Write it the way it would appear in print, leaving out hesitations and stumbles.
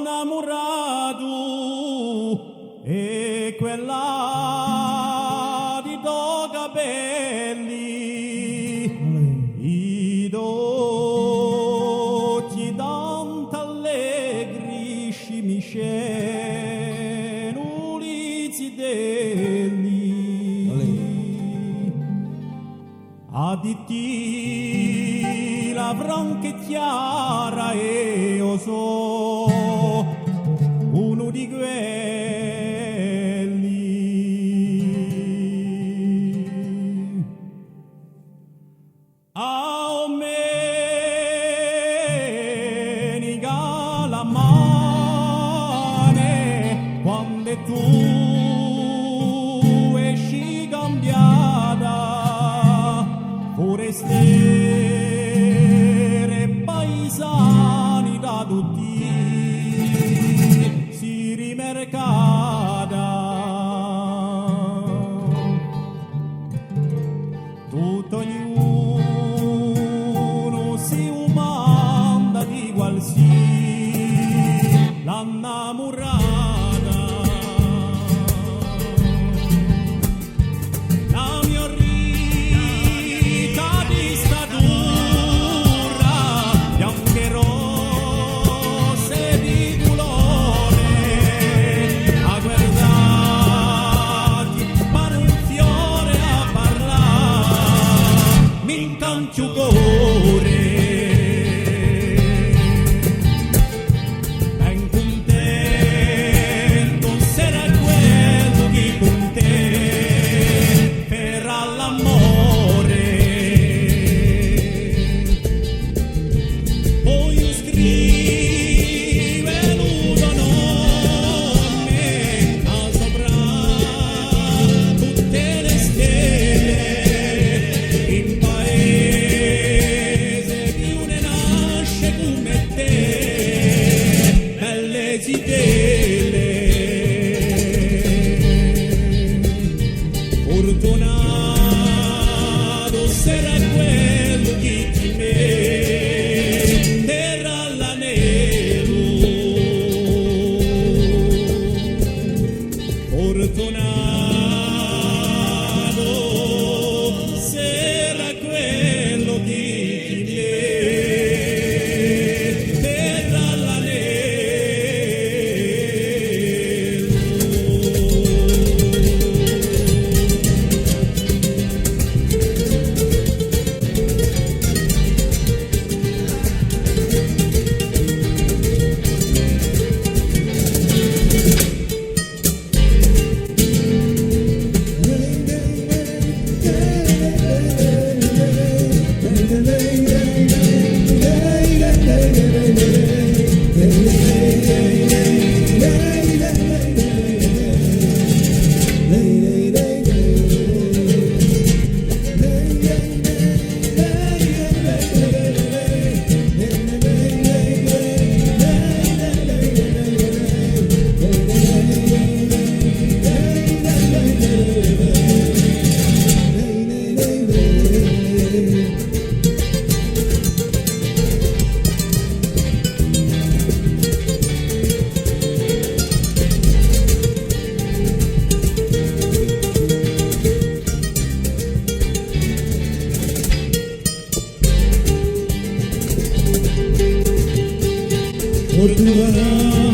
innamorato e quella di do capelli i dolci tanto allegri scimisceno lizidelli additti la franca chiara e io so uno di quelli aumenica la mane quando tu esci cambiata forestiere paesani da tutti si rimercata tutto ognuno si umanda di qualsiasi l'annamorata la mia rita di statura bianche rose di colore a guardarti pare un fiore a parlare mi incancio cuore ben contento sarà quello che con te per all'amore poi scrive nudo nome a sopra tutte le stelle in paese di une nasce come te belle zitelle fortunato sarà quello che ti metterà l'anello fortunato sarà quello che ti metterà l'anello fortunato